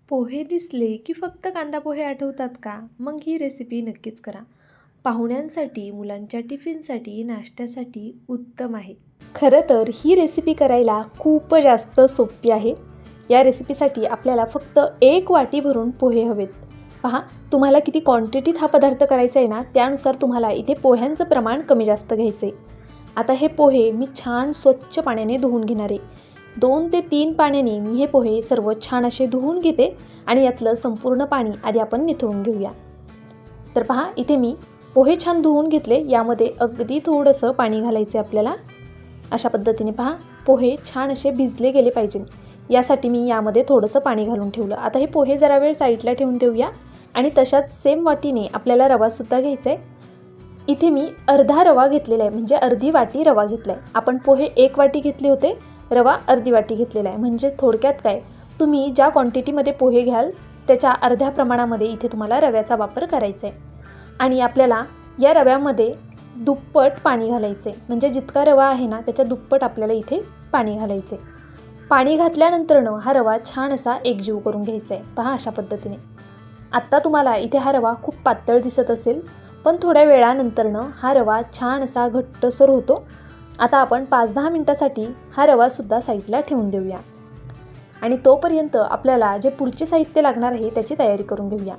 पोहे दिसले की फक्त कांदा पोहे आठवतात का? मग ही रेसिपी नक्कीच करा. पाहुण्यांसाठी, मुलांच्या टिफिनसाठी, नाश्त्यासाठी उत्तम आहे. खरं तर ही रेसिपी करायला खूप जास्त सोपी आहे. या रेसिपीसाठी आपल्याला फक्त 1 वाटी भरून पोहे हवेत. पहा, तुम्हाला किती क्वांटिटीत हा पदार्थ करायचा आहे ना, त्यानुसार तुम्हाला इथे पोह्यांचं प्रमाण कमी जास्त घ्यायचं आहे. आता हे पोहे मी छान स्वच्छ पाण्याने धुवून घेणार आहे. 2 ते 3 पाण्याने मी हे पोहे सर्व छान असे धुवून घेते आणि यातलं संपूर्ण पाणी आधी आपण निथळून घेऊया. तर पहा, इथे मी पोहे छान धुवून घेतले. यामध्ये अगदी थोडंसं पाणी घालायचं आहे आपल्याला. अशा पद्धतीने पहा, पोहे छान असे भिजले गेले पाहिजे, यासाठी मी यामध्ये थोडंसं पाणी घालून ठेवलं. आता हे पोहे जरा वेळ साईडला ठेवून देऊया आणि तशाच सेम वाटीने आपल्याला रवासुद्धा घ्यायचा आहे. इथे मी अर्धा रवा घेतलेला आहे, म्हणजे अर्धी वाटी रवा घेतला आहे. आपण पोहे 1 वाटी घेतले होते, रवा अर्धी वाटी घेतलेला आहे. म्हणजे थोडक्यात काय, तुम्ही ज्या क्वांटिटीमध्ये पोहे घ्याल त्याच्या अर्ध्या प्रमाणामध्ये इथे तुम्हाला रव्याचा वापर करायचा आहे. आणि आपल्याला या रव्यामध्ये दुप्पट पाणी घालायचं आहे. म्हणजे जितका रवा आहे ना, त्याच्या दुप्पट आपल्याला इथे पाणी घालायचं आहे. पाणी घातल्यानंतरनं हा रवा छान असा एकजीव करून घ्यायचा आहे. पहा, अशा पद्धतीने. आत्ता तुम्हाला इथे हा रवा खूप पातळ दिसत असेल, पण थोड्या वेळानंतरनं हा रवा छान असा घट्टसर होतो. आता आपण 5-10 मिनटासाठी हा रवासुद्धा साईडला ठेवून देऊया आणि तोपर्यंत आपल्याला जे पुढचे साहित्य लागणार आहे त्याची तयारी करून घेऊया.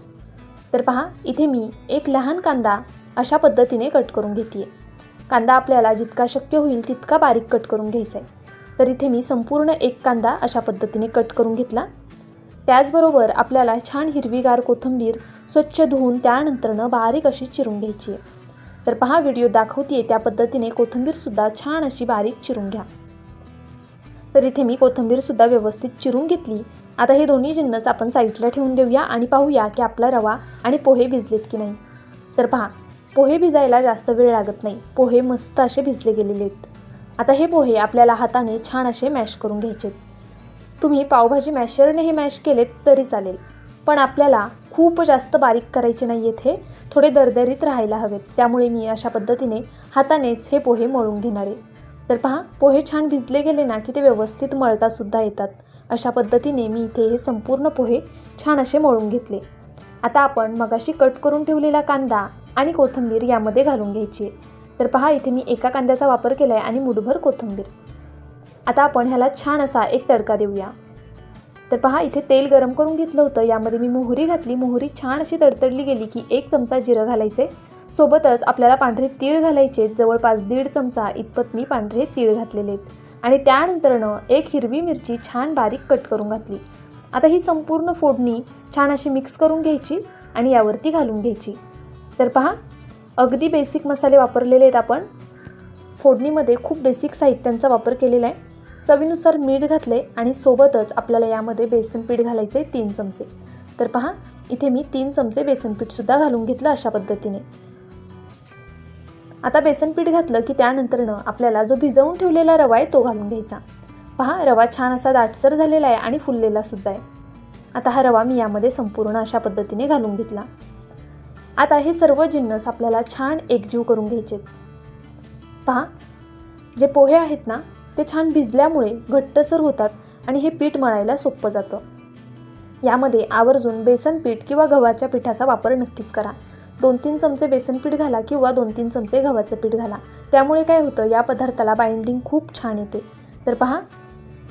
तर पहा, इथे मी एक लहान कांदा अशा पद्धतीने कट करून घेते. कांदा आपल्याला जितका शक्य होईल तितका बारीक कट करून घ्यायचा आहे. तर इथे मी संपूर्ण एक कांदा अशा पद्धतीने कट करून घेतला. त्याचबरोबर आपल्याला छान हिरवीगार कोथिंबीर स्वच्छ धुवून त्यानंतरनं बारीक अशी चिरून घ्यायची आहे. तर पहा, व्हिडिओ दाखवते त्या पद्धतीने कोथिंबीरसुद्धा छान अशी बारीक चिरून घ्या. तर इथे मी कोथिंबीरसुद्धा व्यवस्थित चिरून घेतली. आता हे दोन्ही जिन्नस आपण साईडला ठेवून देऊया आणि पाहूया की आपला रवा आणि पोहे भिजलेत की नाही. तर पहा, पोहे भिजायला जास्त वेळ लागत नाही. पोहे मस्त असे भिजले गेलेले आहेत. आता हे पोहे आपल्याला हाताने छान असे मॅश करून घ्यायचे. तुम्ही पावभाजी मॅशरने हे मॅश केलेत तरी चालेल, पण आपल्याला खूप जास्त बारीक करायचे नाही आहेत. हे थोडे दरदरीत राहायला हवेत. त्यामुळे मी अशा पद्धतीने हातानेच हे पोहे मळून घेणार आहे. तर पहा, पोहे छान भिजले गेले ना की ते व्यवस्थित मळतासुद्धा येतात. अशा पद्धतीने मी इथे हे संपूर्ण पोहे छान असे मळून घेतले. आता आपण मगाशी कट करून ठेवलेला कांदा आणि कोथिंबीर यामध्ये घालून घ्यायची आहे. तर पहा, इथे मी एका कांद्याचा वापर केला आहे आणि मुठभर कोथिंबीर. आता आपण ह्याला छान असा एक तडका देऊया. तर पहा, इथे तेल गरम करून घेतलं होतं. यामध्ये मी मोहरी घातली. मोहरी छान अशी तडतडली गेली की 1 चमचा जिरं घालायचे. सोबतच आपल्याला पांढरे तीळ घालायचे. जवळपास 1.5 चमचा इतपत मी पांढरे तीळ घातलेले आहेत. आणि त्यानंतरनं 1 हिरवी मिरची छान बारीक कट करून घातली. आता ही संपूर्ण फोडणी छान अशी मिक्स करून घ्यायची आणि यावरती घालून घ्यायची. तर पहा, अगदी बेसिक मसाले वापरलेले आहेत आपण. फोडणीमध्ये खूप बेसिक साहित्यांचा वापर केलेला आहे. चवीनुसार मीठ घातले आणि सोबतच आपल्याला यामध्ये बेसन पीठ घालायचे 3 चमचे. तर पहा, इथे मी 3 चमचे बेसन पीठसुद्धा घालून घेतलं अशा पद्धतीने. आता बेसन पीठ घातलं की त्यानंतरनं आपल्याला जो भिजवून ठेवलेला रवा आहे तो घालून घ्यायचा. पहा, रवा छान असा दाटसर झालेला आहे आणि फुललेला सुद्धा आहे. आता हा रवा मी यामध्ये संपूर्ण अशा पद्धतीने घालून घेतला. आता हे सर्व जिन्नस आपल्याला छान एकजीव करून घ्यायचे. पहा, जे पोहे आहेत ना, ते छान भिजल्यामुळे घट्टसर होतात आणि हे पीठ मळायला सोपं जातं. यामध्ये आवर्जून बेसन पीठ किंवा गव्हाच्या पिठाचा वापर नक्कीच करा. 2-3 चमचे बेसन पीठ घाला किंवा 2-3 चमचे गव्हाचं पीठ घाला. त्यामुळे काय होतं, या पदार्थाला बाइंडिंग खूप छान येते. तर पहा,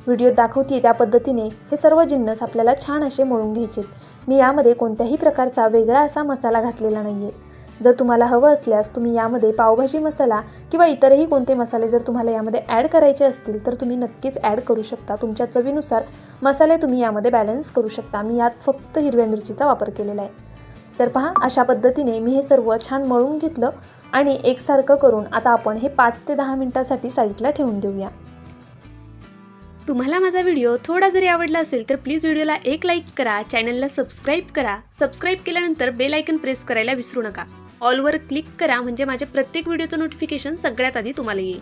व्हिडिओत दाखवते त्या पद्धतीने हे सर्व जिन्नस आपल्याला छान असे मळून घ्यायचे. मी यामध्ये कोणत्याही प्रकारचा वेगळा असा मसाला घातलेला नाही आहे. जर तुम्हाला हवं असल्यास तुम्ही यामध्ये पावभाजी मसाला किंवा इतरही कोणते मसाले जर तुम्हाला यामध्ये ॲड करायचे असतील तर तुम्ही नक्कीच ॲड करू शकता. तुमच्या चवीनुसार मसाले तुम्ही यामध्ये बॅलन्स करू शकता. मी यात फक्त हिरव्या मिरचीचा वापर केलेला आहे. तर पहा, अशा पद्धतीने मी हे सर्व छान मळून घेतलं आणि एकसारखं करून आता आपण हे 5 ते 10 मिनटासाठी साईडला ठेवून देऊया. तुम्हाला माझा व्हिडिओ थोडा जरी आवडला असेल तर प्लीज व्हिडिओला एक लाईक करा, चॅनलला सबस्क्राईब करा. सबस्क्राईब केल्यानंतर बेल आयकन प्रेस करायला विसरू नका. ऑलवर क्लिक करा म्हणजे माझ्या प्रत्येक व्हिडिओचं नोटिफिकेशन सगळ्यात आधी तुम्हाला येईल.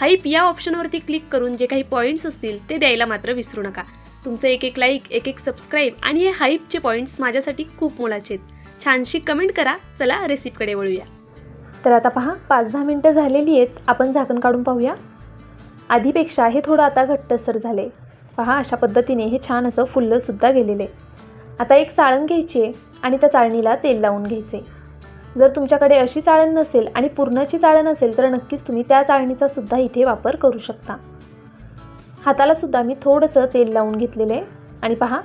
हाईप या ऑप्शनवरती क्लिक करून जे काही पॉईंट्स असतील ते द्यायला मात्र विसरू नका. तुमचं एक लाईक, एक सबस्क्राईब आणि हे हाईपचे पॉईंट्स माझ्यासाठी खूप मोलाचे आहेत. छानशी कमेंट करा. चला रेसिपीकडे वळूया. तर आता पहा, 5-10 मिनटं झालेली आहेत. आपण झाकण काढून पाहूया. आधीपेक्षा हे थोडं आता घट्टसर झाले. पहा, अशा पद्धतीने हे छान असं फुललंसुद्धा गेलेले. आता एक चाळण घ्यायची आहे आणि त्या चाळणीला तेल लावून घ्यायचे. जर तुमच्याकडे अशी चाळण नसेल आणि पुरणाची चाळण असेल तर नक्कीच तुम्ही त्या चाळणीचा सुद्धा इथे वापर करू शकता. हाताला सुद्धा मी थोडंसं तेल लावून घेतलेलं आहे आणि पहा,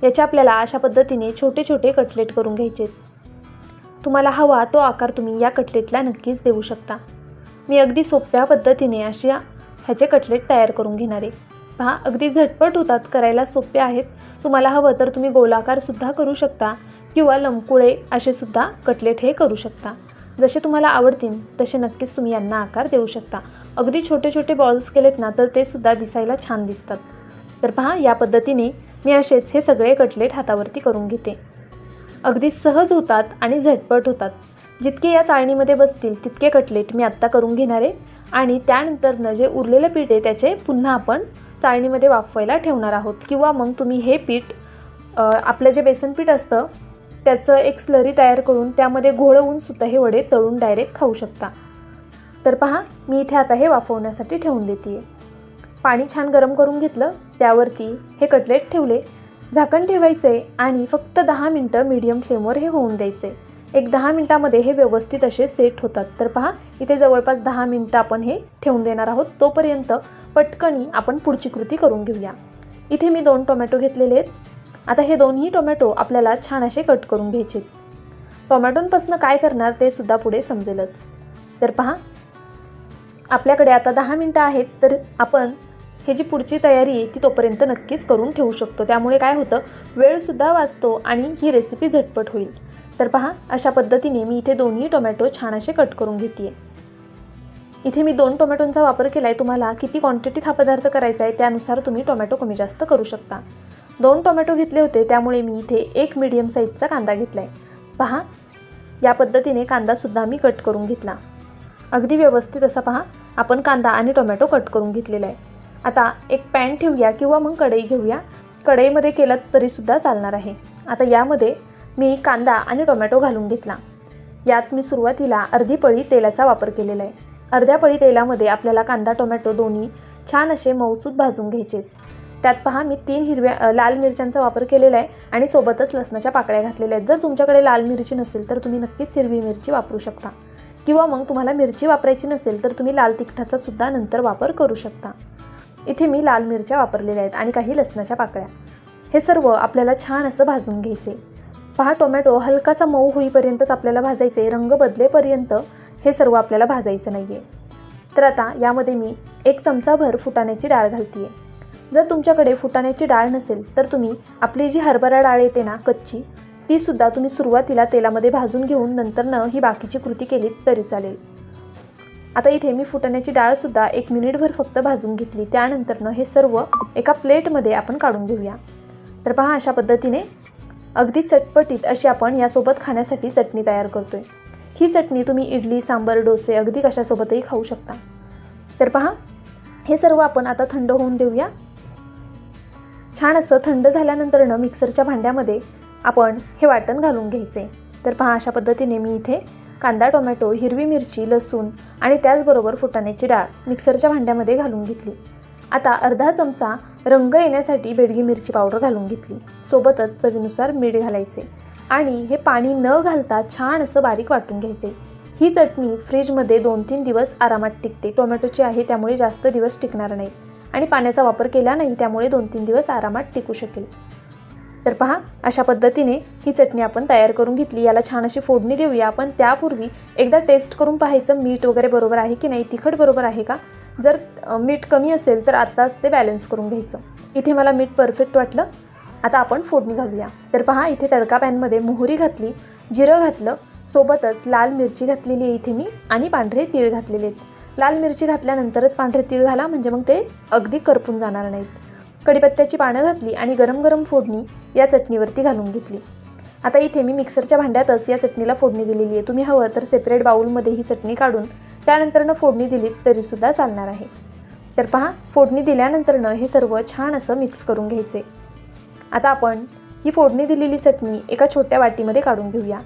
याचे आपल्याला अशा पद्धतीने छोटे छोटे कटलेट करून घ्यायचे. तुम्हाला हवा तो आकार तुम्ही या कटलेटला नक्कीच देऊ शकता. मी अगदी सोप्या पद्धतीने अशा ह्याचे कटलेट तयार करून घेणार आहे. पहा, अगदी झटपट होतात, करायला सोपे आहेत. तुम्हाला हवं तर तुम्ही गोलाकारसुद्धा करू शकता किंवा लंबकुळे असे सुद्धा कटलेट हे करू शकता. जसे तुम्हाला आवडतील तसे नक्कीच तुम्ही यांना आकार देऊ शकता. अगदी छोटे छोटे बॉल्स केलेत ना तर ते सुद्धा दिसायला छान दिसतात. तर पहा, या पद्धतीने मी असेच हे सगळे कटलेट हातावरती करून घेते. अगदी सहज होतात आणि झटपट होतात. जितके या चाळणीमध्ये बसतील तितके कटलेट मी आत्ता करून घेणार आहे आणि त्यानंतरनं जे उरलेलं पीठ आहे त्याचे पुन्हा आपण चाळणीमध्ये वाफवायला ठेवणार आहोत. किंवा मग तुम्ही हे पीठ आपलं जे बेसन पीठ असतं त्याचं एक स्लरी तयार करून त्यामध्ये घोळवून सुद्धा हे वडे तळून डायरेक्ट खाऊ शकता. तर पहा, मी इथे आता हे वाफवण्यासाठी ठेवून देते. पाणी छान गरम करून घेतलं, त्यावरती हे कटलेट ठेवले. झाकण ठेवायचे आणि फक्त 10 मिनटं मीडियम फ्लेमवर हे होऊन द्यायचे. एक 10 मिनटामध्ये हे व्यवस्थित असे सेट होतात. तर पहा, इथे जवळपास 10 मिनटं आपण हे ठेवून देणार आहोत. तोपर्यंत पटकनी आपण पुढची कृती करून घेऊया. इथे मी 2 टोमॅटो घेतलेले आहेत. आता हे दोन्ही टोमॅटो आपल्याला छान असे कट करून घ्यायचे. टोमॅटोंपासून काय करणार ते सुद्धा पुढे समजेलच. तर पहा, आपल्याकडे आता 10 मिनटं आहेत. तर आपण हे जी पुढची तयारी आहे ती तोपर्यंत नक्कीच करून ठेवू शकतो. त्यामुळे काय होतं, वेळसुद्धा वाचतो आणि ही रेसिपी झटपट होईल. तर पहा, अशा पद्धतीने मी इथे दोन्ही टोमॅटो छान असे कट करून घेते. इथे मी 2 टोमॅटोंचा वापर केला आहे. तुम्हाला किती क्वांटिटीत हा पदार्थ करायचा आहे त्यानुसार तुम्ही टोमॅटो कमी जास्त करू शकता. 2 टोमॅटो घेतले होते त्यामुळे मी इथे एक मीडियम साईजचा कांदा घेतला आहे. पहा, या पद्धतीने कांदासुद्धा मी कट करून घेतला. अगदी व्यवस्थित असा पहा आपण कांदा आणि टोमॅटो कट करून घेतलेला आहे. आता एक पॅन ठेवूया किंवा मग कढई घेऊया. कढईमध्ये केलं तरीसुद्धा चालणार आहे. आता यामध्ये मी कांदा आणि टोमॅटो घालून घेतला. यात मी सुरुवातीला अर्धी पळी तेलाचा वापर केलेला आहे. अर्ध्या पळी तेलामध्ये आपल्याला कांदा टोमॅटो दोन्ही छान असे मऊसूत भाजून घ्यायचे. त्यात पहा, मी 3 लाल मिरच्यांचा वापर केलेला आहे आणि सोबतच लसणाच्या पाकळ्या घातलेल्या आहेत. जर तुमच्याकडे लाल मिरची नसेल तर तुम्ही नक्कीच हिरवी मिरची वापरू शकता किंवा मग तुम्हाला मिरची वापरायची नसेल तर तुम्ही लाल तिखटाचा सुद्धा नंतर वापर करू शकता. इथे मी लाल मिरच्या वापरलेल्या आहेत आणि काही लसणाच्या पाकळ्या. हे सर्व आपल्याला छान असं भाजून घ्यायचे. पहा, टोमॅटो हलकासा मऊ होईपर्यंतच आपल्याला भाजायचे. रंग बदलेपर्यंत हे सर्व आपल्याला भाजायचं नाही आहे. तर आता यामध्ये मी 1 चमचाभर फुटाण्याची डाळ घालते. जर तुमच्याकडे फुटाण्याची डाळ नसेल तर तुम्ही आपली जी हरभरा डाळ येते ना कच्ची, तीसुद्धा तुम्ही सुरुवातीला तेलामध्ये भाजून घेऊन नंतरनं ही बाकीची कृती केली तरी चालेल. आता इथे मी फुटाण्याची डाळसुद्धा 1 मिनिटभर फक्त भाजून घेतली. त्यानंतरनं हे सर्व एका प्लेटमध्ये आपण काढून घेऊया. तर पहा, अशा पद्धतीने अगदी चटपटीत अशी आपण यासोबत खाण्यासाठी चटणी तयार करतोय. ही चटणी तुम्ही इडली, सांबर, डोसे अगदी कशासोबतही खाऊ शकता. तर पहा, हे सर्व आपण आता थंड होऊन देऊया. छान असं थंड झाल्यानंतरनं मिक्सरच्या भांड्यामध्ये आपण हे वाटण घालून घ्यायचे. तर पहा, अशा पद्धतीने मी इथे कांदा, टोमॅटो, हिरवी मिरची, लसूण आणि त्याचबरोबर फुटाण्याची डाळ मिक्सरच्या भांड्यामध्ये घालून घेतली. आता अर्धा चमचा रंग येण्यासाठी बेडगी मिरची पावडर घालून घेतली. सोबतच चवीनुसार मीठ घालायचे आणि हे पाणी न घालता छान असं बारीक वाटून घ्यायचे. ही चटणी फ्रीजमध्ये 2-3 दिवस आरामात टिकते. टोमॅटोची आहे त्यामुळे जास्त दिवस टिकणार नाही आणि पाण्याचा वापर केला नाही त्यामुळे 2-3 दिवस आरामात टिकू शकेल. तर पहा, अशा पद्धतीने ही चटणी आपण तयार करून घेतली. याला छान अशी फोडणी देऊया. पण त्यापूर्वी एकदा टेस्ट करून पाहायचं मीठ वगैरे बरोबर आहे की नाही, तिखट बरोबर आहे का. जर मीठ कमी असेल तर आत्ताच ते बॅलन्स करून घ्यायचं. इथे मला मीठ परफेक्ट वाटलं. आता आपण फोडणी घालूया. तर पहा, इथे तडका पॅनमध्ये मोहरी घातली, जिरं घातलं, सोबतच लाल मिरची घातलेली आहे इथे मी आणि पांढरे तीळ घातलेले आहेत. लाल मिरची घातल्यानंतरच पांढरे तीळ घाला म्हणजे मग ते अगदी करपून जाणार नाहीत. कढीपत्त्याची पानं घातली आणि गरम गरम फोडणी या चटणीवरती घालून घेतली. आता इथे मी मिक्सरच्या भांड्यातच या चटणीला फोडणी दिलेली आहे. तुम्ही हवं तर सेपरेट बाउलमध्ये ही चटणी काढून त्यानंतरनं फोडणी दिलीत तरीसुद्धा चालणार आहे. तर पहा, फोडणी दिल्यानंतरनं हे सर्व छान असं मिक्स करून घ्यायचे. आता आपण ही फोडणी दिलेली चटणी एका छोट्या वाटीमध्ये काढून घेऊया.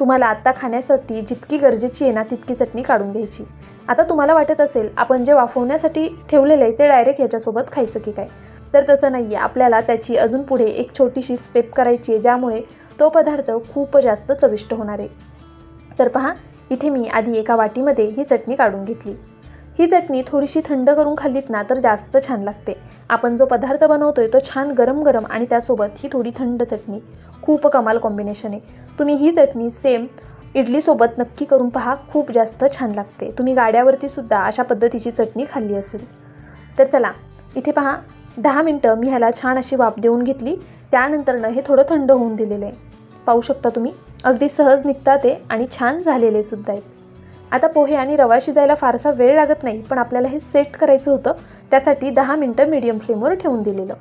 तुम्हाला आत्ता खाण्यासाठी जितकी गरजेची आहे ना तितकी चटणी काढून घ्यायची. आता तुम्हाला वाटत असेल आपण जे वाफवण्यासाठी ठेवलेलं आहे ते डायरेक्ट ह्याच्यासोबत खायचं की काय, तर तसं नाही आहे, आपल्याला त्याची अजून पुढे एक छोटीशी स्टेप करायची आहे, ज्यामुळे तो पदार्थ खूप जास्त चविष्ट होणार आहे. तर पहा, इथे मी आधी एका वाटीमध्ये ही चटणी काढून घेतली. ही चटणी थोडीशी थंड करून खाल्लीत ना तर जास्त छान लागते. आपण जो पदार्थ बनवतोय तो छान गरम गरम आणि त्यासोबत ही थोडी थंड चटणी, खूप कमाल कॉम्बिनेशन आहे. तुम्ही ही चटणी सेम इडलीसोबत नक्की करून पहा, खूप जास्त छान लागते. तुम्ही गाड्यावरती सुद्धा अशा पद्धतीची चटणी खाल्ली असेल. तर चला, इथे पहा 10 मिनटं मी ह्याला छान अशी वाफ देऊन घेतली. त्यानंतरनं हे थोडं थंड होऊन दिलेलं आहे. पाहू शकता तुम्ही, अगदी सहज निघतात ते आणि छान झालेले सुद्धा आहेत. आता पोहे आणि रवा शिजायला फारसा वेळ लागत नाही, पण आपल्याला हे सेट करायचं होतं, त्यासाठी 10 मिनटं मीडियम फ्लेमवर ठेवून दिलेलं.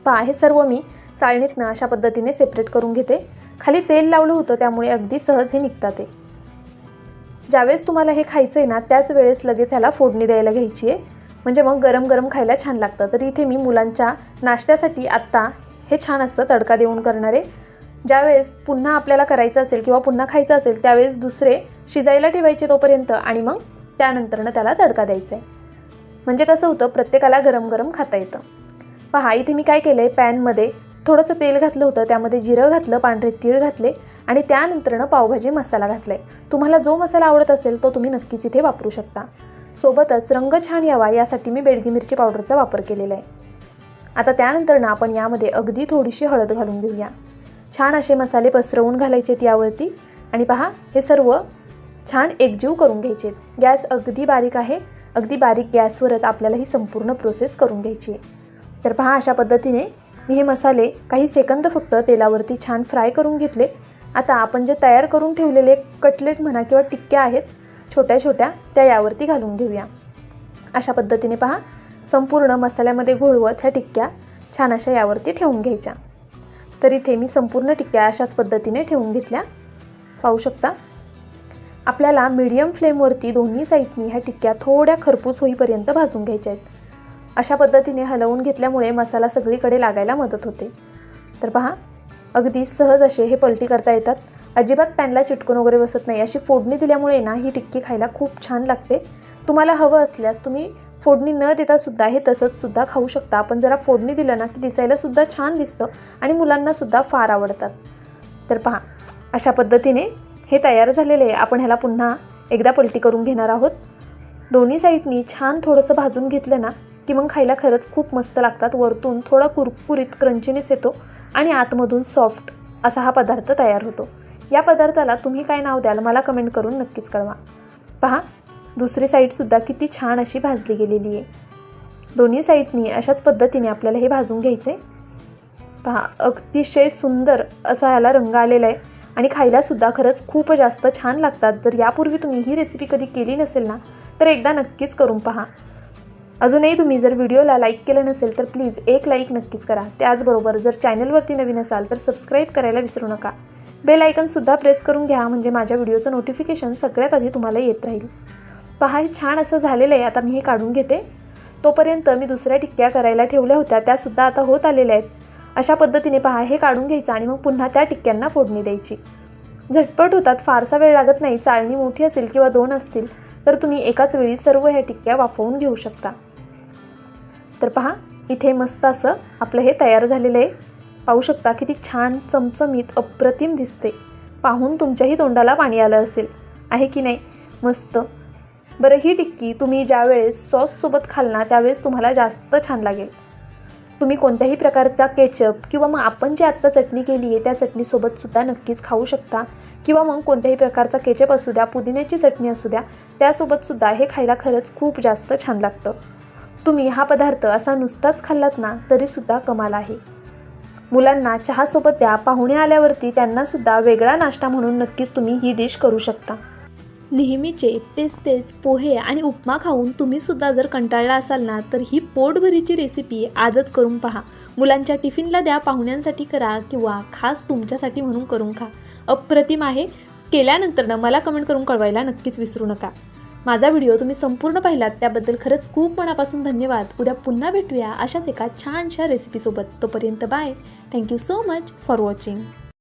पहा, हे सर्व मी चाळणीतनं अशा पद्धतीने सेपरेट करून घेते. खाली तेल लावलं होतं, त्यामुळे अगदी सहज हे निघतात ते. ज्यावेळेस तुम्हाला हे खायचं आहे ना त्याच वेळेस लगेच ह्याला फोडणी द्यायला घ्यायची आहे, म्हणजे मग गरम गरम खायला छान लागतं. तर इथे मी मुलांच्या नाश्त्यासाठी आत्ता हे छान असं तडका देऊन करणार आहे. ज्यावेळेस पुन्हा आपल्याला करायचं असेल किंवा पुन्हा खायचं असेल त्यावेळेस दुसरे शिजायला ठेवायचे तोपर्यंत आणि मग त्यानंतरनं त्याला तडका द्यायचा आहे. म्हणजे कसं होतं, प्रत्येकाला गरम गरम खाता येतं. पहा, इथे मी काय केलं आहे, पॅनमध्ये थोडंसं तेल घातलं होतं, त्यामध्ये जिरं घातलं, पांढरे तीळ घातले आणि त्यानंतरनं पावभाजी मसाला घातला आहे. तुम्हाला जो मसाला आवडत असेल तो तुम्ही नक्कीच इथे वापरू शकता. सोबतच रंग छान यावा यासाठी मी बेडगी मिरची पावडरचा वापर केलेला आहे. आता त्यानंतरनं आपण यामध्ये अगदी थोडीशी हळद घालून घेऊया. छान असे मसाले पसरवून घालायचेत यावरती आणि पहा, हे सर्व छान एकजीव करून घ्यायचे. गॅस अगदी बारीक आहे, अगदी बारीक गॅसवरच आपल्याला ही संपूर्ण प्रोसेस करून घ्यायची आहे. तर पहा, अशा पद्धतीने मी हे मसाले काही सेकंद फक्त तेलावरती छान फ्राय करून घेतले. आता आपण जे तयार करून ठेवलेले कटलेट म्हणा किंवा टिक्क्या आहेत छोट्या छोट्या, त्या यावरती घालून घेऊया. अशा पद्धतीने पहा, संपूर्ण मसाल्यामध्ये घोळवत ह्या टिक्क्या छान अशा यावरती ठेवून घ्यायच्या. तर इथे मी संपूर्ण टिक्क्या अशाच पद्धतीने ठेवून घेतल्या. पाहू शकता, आपल्याला मीडियम फ्लेमवरती दोन्ही साईडनी ह्या टिक्क्या थोड्या खरपूस होईपर्यंत भाजून घ्यायच्या आहेत. अशा पद्धतीने हलवून घेतल्यामुळे मसाला सगळीकडे लागायला मदत होते. तर पहा, अगदी सहज असे हे पलटी करता येतात. अजिबात पॅनला चिटकून वगैरे बसत नाही. अशी फोडणी दिल्यामुळे ना ही टिक्की खायला खूप छान लागते. तुम्हाला हवं असल्यास तुम्ही फोडणी न देता सुद्धा हे तसंच सुद्धा खाऊ शकता. आपण जरा फोडणी दिलं ना की दिसायला सुद्धा छान दिसतं आणि मुलांना सुद्धा फार आवडतात. तर पहा, अशा पद्धतीने हे तयार झालेले आहे. आपण ह्याला पुन्हा एकदा पलटी करून घेणार आहोत. दोन्ही साईडनी छान थोडंसं भाजून घेतलं ना की मग खायला खरंच खूप मस्त लागतात. वरतून थोडा कुरकुरीत क्रंचीनेस येतो आणि आतमधून सॉफ्ट असा हा पदार्थ तयार होतो. या पदार्थाला तुम्ही काय नाव द्याल मला कमेंट करून नक्कीच कळवा. पहा, दुसरी साईडसुद्धा किती छान अशी भाजली गेलेली आहे. दोन्ही साईडनी अशाच पद्धतीने आपल्याला हे भाजून घ्यायचे. पहा, अतिशय सुंदर असा ह्याला रंग आलेला आहे आणि खायलासुद्धा खरंच खूप जास्त छान लागतात. जर यापूर्वी तुम्ही ही रेसिपी कधी केली नसेल ना तर एकदा नक्कीच करून पहा. अजूनही तुम्ही जर व्हिडिओला लाईक केलं नसेल तर प्लीज एक लाईक नक्कीच करा. त्याचबरोबर जर चॅनलवरती नवीन असाल तर सबस्क्राईब करायला विसरू नका. बेल आयकनसुद्धा प्रेस करून घ्या, म्हणजे माझ्या व्हिडिओचं नोटिफिकेशन सगळ्यात आधी तुम्हाला येत राहील. पहा, हे छान असं झालेलं आहे. आता मी हे काढून घेते. तोपर्यंत मी दुसऱ्या टिक्क्या करायला ठेवल्या होत्या, त्यासुद्धा आता होत आलेल्या आहेत. अशा पद्धतीने पहा, हे काढून घ्यायचं आणि मग पुन्हा त्या टिक्क्यांना फोडणी द्यायची. झटपट होतात, फारसा वेळ लागत नाही. चाळणी मोठी असेल किंवा 2 असतील तर तुम्ही एकाच वेळी सर्व ह्या टिक्क्या वाफवून घेऊ शकता. तर पहा, इथे मस्त असं आपलं हे तयार झालेलं आहे. पाहू शकता किती छान चमचमीत अप्रतिम दिसते. पाहून तुमच्याही तोंडाला पाणी आलं असेल, आहे की नाही? मस्त. बरं, ही टिक्की तुम्ही ज्यावेळेस सॉससोबत खाल ना त्यावेळेस तुम्हाला जास्त छान लागेल. तुम्ही कोणत्याही प्रकारचा केचप किंवा मग आपण जी आत्ता चटणी केली आहे त्या चटणीसोबतसुद्धा नक्कीच खाऊ शकता. किंवा मग कोणत्याही प्रकारचा केचप असू द्या, पुदिन्याची चटणी असू द्या, त्यासोबतसुद्धा हे खायला खरंच खूप जास्त छान लागतं. तुम्ही हा पदार्थ असा नुसताच खाल्लात ना तरीसुद्धा कमाल आहे. मुलांना चहासोबत द्या, पाहुणे आल्यावरती त्यांनासुद्धा वेगळा नाश्ता म्हणून नक्कीच तुम्ही ही डिश करू शकता. नेहमीचे तेच पोहे आणि उपमा खाऊन तुम्हीसुद्धा जर कंटाळला असाल ना तर ही पोटभरीची रेसिपी आजच करून पहा. मुलांच्या टिफिनला द्या, पाहुण्यांसाठी करा किंवा खास तुमच्यासाठी म्हणून करून खा. अप्रतिम आहे. केल्यानंतर मला कमेंट करून कळवायला नक्कीच विसरू नका. माझा व्हिडिओ तुम्ही संपूर्ण पाहिलात त्याबद्दल खरंच खूप मनापासून धन्यवाद. उद्या पुन्हा भेटूया अशाच एका छानशा रेसिपीसोबत. तोपर्यंत bye. Thank you so much for watching.